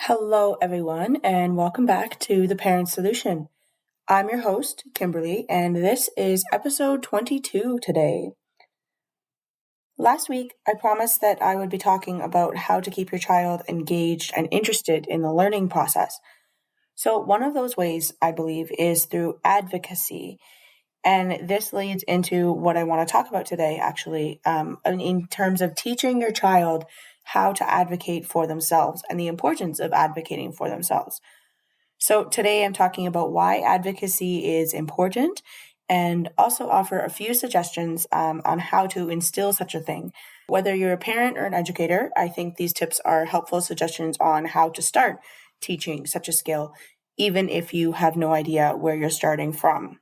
Hello, everyone, and welcome back to The Parent Solution. I'm your host, Kimberly, and this is episode 22 today. Last week, I promised that I would be talking about how to keep your child engaged and interested in the learning process. So one of those ways, I believe, is through advocacy. And this leads into what I want to talk about today, actually, in terms of teaching your child how to advocate for themselves and the importance of advocating for themselves. So today I'm talking about why advocacy is important and also offer a few suggestions on how to instill such a thing. Whether you're a parent or an educator, I think these tips are helpful suggestions on how to start teaching such a skill, even if you have no idea where you're starting from.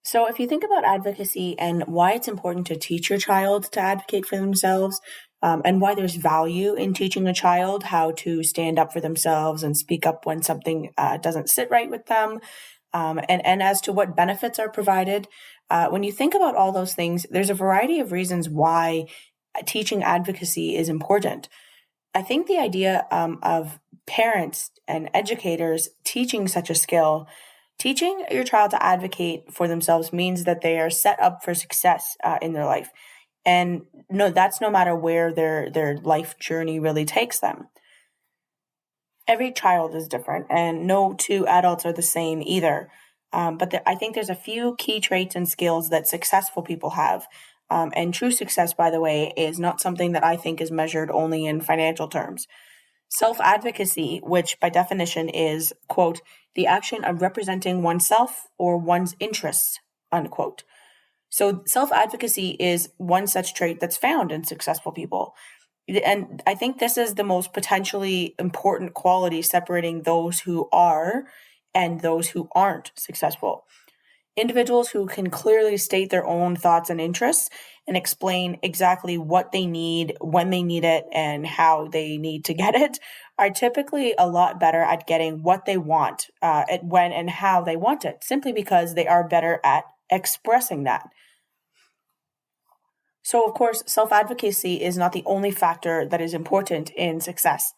So if you think about advocacy and why it's important to teach your child to advocate for themselves, and why there's value in teaching a child how to stand up for themselves and speak up when something doesn't sit right with them, and as to what benefits are provided, when you think about all those things, there's a variety of reasons why teaching advocacy is important. I think the idea of parents and educators teaching such a skill, teaching your child to advocate for themselves means that they are set up for success in their life. And no, that's no matter where their life journey really takes them. Every child is different, and no two adults are the same either. But I think there's a few key traits and skills that successful people have. And true success, by the way, is not something that I think is measured only in financial terms. Self-advocacy, which by definition is, quote, the action of representing oneself or one's interests, unquote. So self-advocacy is one such trait that's found in successful people. And I think this is the most potentially important quality separating those who are and those who aren't successful. Individuals who can clearly state their own thoughts and interests and explain exactly what they need, when they need it, and how they need to get it are typically a lot better at getting what they want, at when and how they want it, simply because they are better at expressing that. So, of course, self-advocacy is not the only factor that is important in success.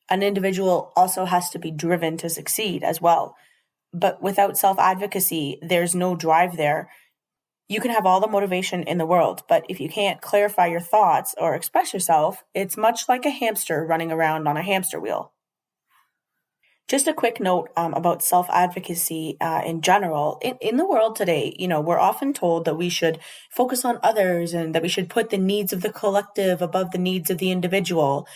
An individual also has to be driven to succeed as well. But without self-advocacy, there's no drive there. You can have all the motivation in the world, but if you can't clarify your thoughts or express yourself, it's much like a hamster running around on a hamster wheel. Just a quick note about self-advocacy in general. In the world today, we're often told that we should focus on others and that we should put the needs of the collective above the needs of the individual.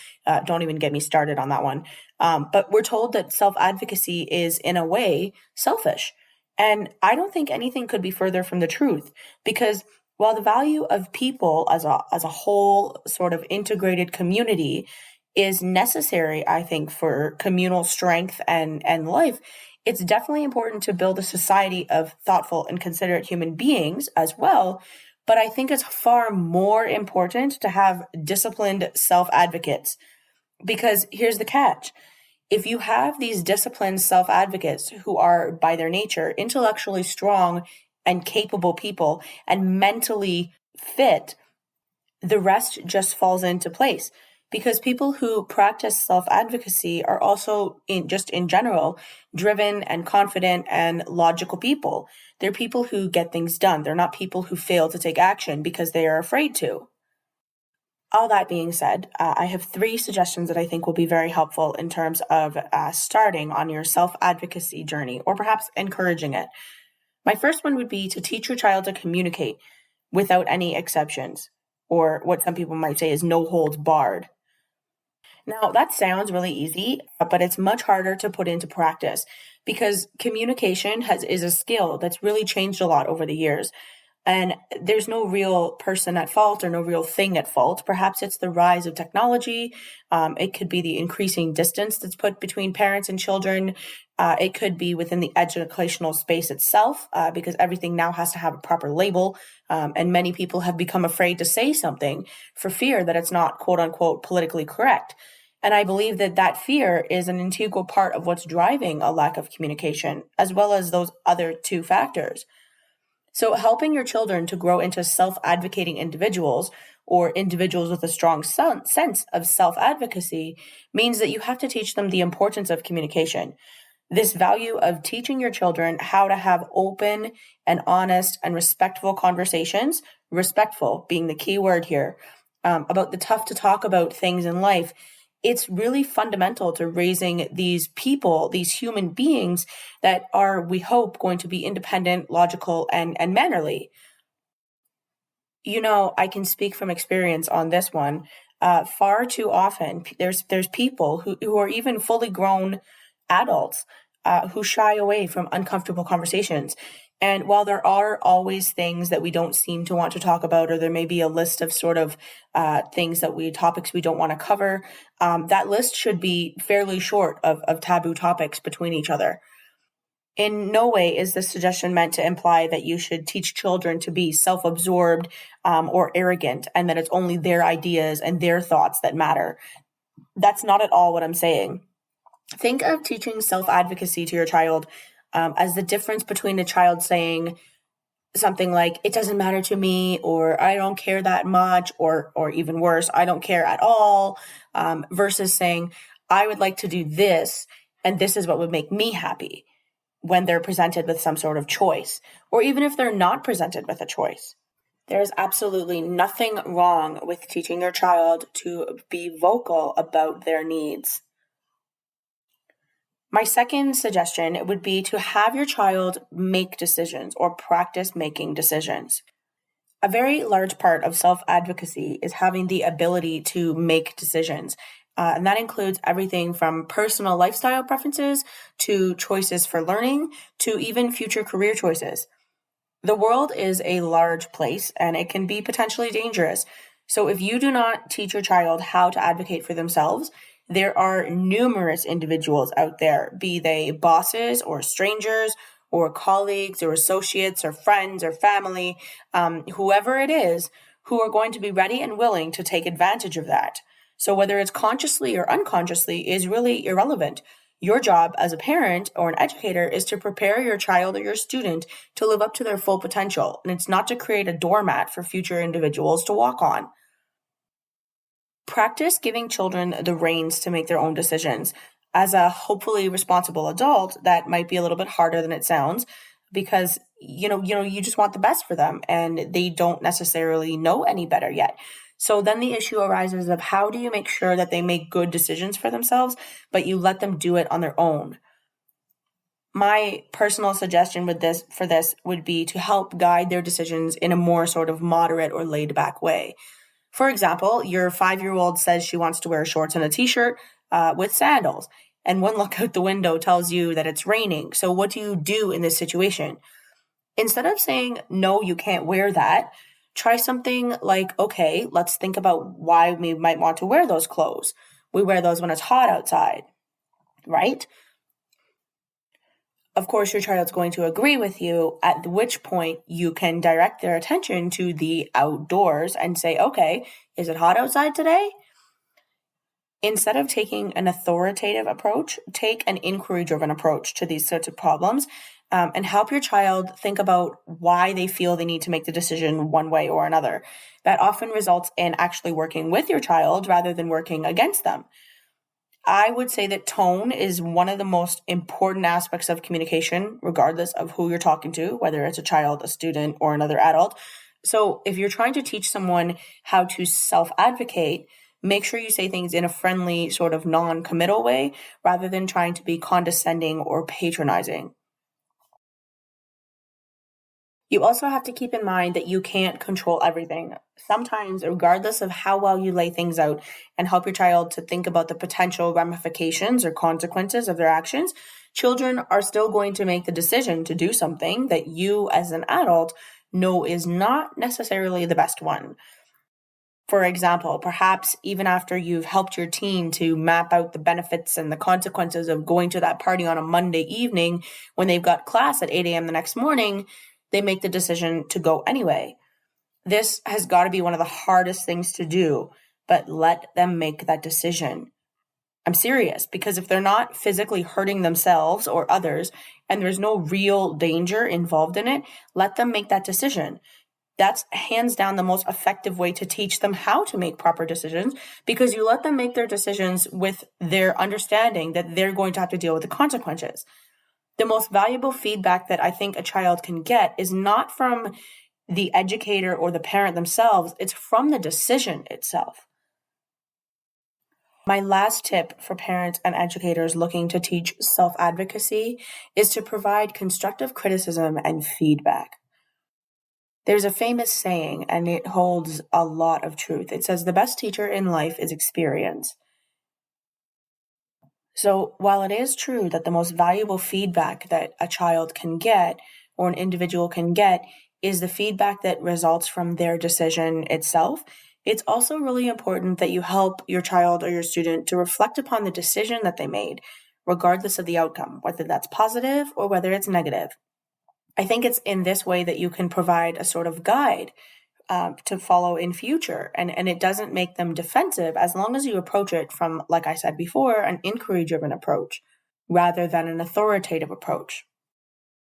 Don't even get me started on that one. But we're told that self-advocacy is, in a way, selfish. And I don't think anything could be further from the truth, because while the value of people as a whole sort of integrated community is necessary, I think, for communal strength and life, it's definitely important to build a society of thoughtful and considerate human beings as well. But I think it's far more important to have disciplined self-advocates, because here's the catch. If you have these disciplined self-advocates who are, by their nature, intellectually strong and capable people and mentally fit, the rest just falls into place. Because people who practice self-advocacy are also, in general, driven and confident and logical people. They're people who get things done. They're not people who fail to take action because they are afraid to. All that being said, I have 3 suggestions that I think will be very helpful in terms of starting on your self-advocacy journey, or perhaps encouraging it. My first one would be to teach your child to communicate without any exceptions, or what some people might say is no holds barred. Now, that sounds really easy, but it's much harder to put into practice because communication is a skill that's really changed a lot over the years. And there's no real person at fault or no real thing at fault. Perhaps it's the rise of technology. It could be the increasing distance that's put between parents and children. It could be within the educational space itself, because everything now has to have a proper label. And many people have become afraid to say something for fear that it's not, quote unquote, politically correct. And I believe that fear is an integral part of what's driving a lack of communication, as well as those other 2 factors. So helping your children to grow into self-advocating individuals or individuals with a strong sense of self-advocacy means that you have to teach them the importance of communication. This value of teaching your children how to have open and honest and respectful conversations, respectful being the key word here, about the tough to talk about things in life. It's really fundamental to raising these people, these human beings that are, we hope, going to be independent, logical, and mannerly. I can speak from experience on this one. Far too often, there's people who are even fully grown adults who shy away from uncomfortable conversations. And while there are always things that we don't seem to want to talk about, or there may be a list of sort of topics we don't want to cover, that list should be fairly short of taboo topics between each other. In no way is this suggestion meant to imply that you should teach children to be self-absorbed or arrogant, and that it's only their ideas and their thoughts that matter. That's not at all what I'm saying. Think of teaching self-advocacy to your child as the difference between a child saying something like, it doesn't matter to me, or I don't care that much, or even worse, I don't care at all, versus saying, I would like to do this, and this is what would make me happy, when they're presented with some sort of choice, or even if they're not presented with a choice. There's absolutely nothing wrong with teaching your child to be vocal about their needs. My second suggestion would be to have your child make decisions or practice making decisions. A very large part of self-advocacy is having the ability to make decisions. And that includes everything from personal lifestyle preferences to choices for learning to even future career choices. The world is a large place and it can be potentially dangerous. So if you do not teach your child how to advocate for themselves, there are numerous individuals out there, be they bosses or strangers or colleagues or associates or friends or family, whoever it is, who are going to be ready and willing to take advantage of that. So whether it's consciously or unconsciously is really irrelevant. Your job as a parent or an educator is to prepare your child or your student to live up to their full potential, and it's not to create a doormat for future individuals to walk on. Practice giving children the reins to make their own decisions. As a hopefully responsible adult, that might be a little bit harder than it sounds, because you just want the best for them and they don't necessarily know any better yet. So then the issue arises of how do you make sure that they make good decisions for themselves, but you let them do it on their own. My personal suggestion for this would be to help guide their decisions in a more sort of moderate or laid back way. For example, your 5-year-old says she wants to wear shorts and a t-shirt with sandals, and one look out the window tells you that it's raining. So what do you do in this situation? Instead of saying, no, you can't wear that, try something like, okay, let's think about why we might want to wear those clothes. We wear those when it's hot outside, right? Of course, your child's going to agree with you, at which point you can direct their attention to the outdoors and say, okay, is it hot outside today? Instead of taking an authoritative approach, take an inquiry-driven approach to these sorts of problems, and help your child think about why they feel they need to make the decision one way or another. That often results in actually working with your child rather than working against them. I would say that tone is one of the most important aspects of communication, regardless of who you're talking to, whether it's a child, a student, or another adult. So if you're trying to teach someone how to self-advocate, make sure you say things in a friendly, sort of non-committal way, rather than trying to be condescending or patronizing. You also have to keep in mind that you can't control everything. Sometimes, regardless of how well you lay things out and help your child to think about the potential ramifications or consequences of their actions, children are still going to make the decision to do something that you as an adult know is not necessarily the best one. For example, perhaps even after you've helped your teen to map out the benefits and the consequences of going to that party on a Monday evening when they've got class at 8 a.m. the next morning, they make the decision to go anyway. This has got to be one of the hardest things to do, but let them make that decision. I'm serious, because if they're not physically hurting themselves or others, and there's no real danger involved in it, let them make that decision. That's hands down the most effective way to teach them how to make proper decisions, because you let them make their decisions with their understanding that they're going to have to deal with the consequences. The most valuable feedback that I think a child can get is not from the educator or the parent themselves, it's from the decision itself. My last tip for parents and educators looking to teach self-advocacy is to provide constructive criticism and feedback. There's a famous saying, and it holds a lot of truth. It says, the best teacher in life is experience. So while it is true that the most valuable feedback that a child can get or an individual can get is the feedback that results from their decision itself, it's also really important that you help your child or your student to reflect upon the decision that they made, regardless of the outcome, whether that's positive or whether it's negative. I think it's in this way that you can provide a sort of guide to follow in future. And it doesn't make them defensive as long as you approach it from, like I said before, an inquiry-driven approach rather than an authoritative approach.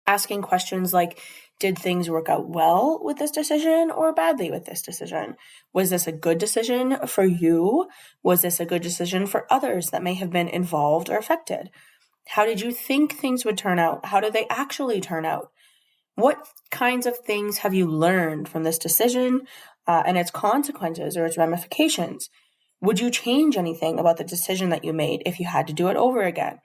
Asking questions like, did things work out well with this decision or badly with this decision? Was this a good decision for you? Was this a good decision for others that may have been involved or affected? How did you think things would turn out? How did they actually turn out? What kinds of things have you learned from this decision and its consequences or its ramifications? Would you change anything about the decision that you made if you had to do it over again?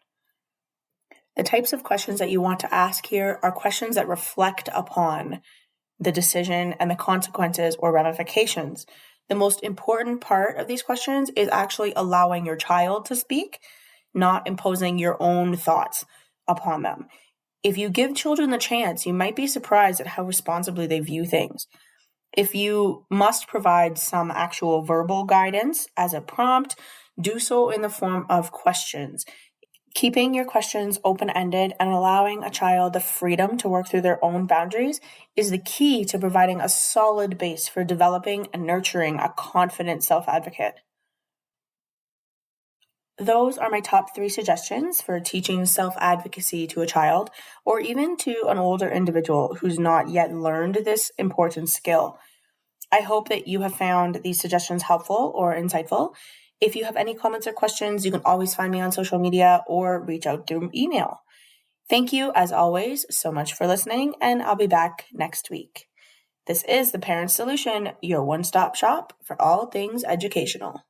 The types of questions that you want to ask here are questions that reflect upon the decision and the consequences or ramifications. The most important part of these questions is actually allowing your child to speak, not imposing your own thoughts upon them. If you give children the chance, you might be surprised at how responsibly they view things. If you must provide some actual verbal guidance as a prompt, do so in the form of questions. Keeping your questions open-ended and allowing a child the freedom to work through their own boundaries is the key to providing a solid base for developing and nurturing a confident self-advocate. Those are my top 3 suggestions for teaching self-advocacy to a child or even to an older individual who's not yet learned this important skill. I hope that you have found these suggestions helpful or insightful. If you have any comments or questions, you can always find me on social media or reach out through email. Thank you, as always, so much for listening, and I'll be back next week. This is The Parent Solution, your one-stop shop for all things educational.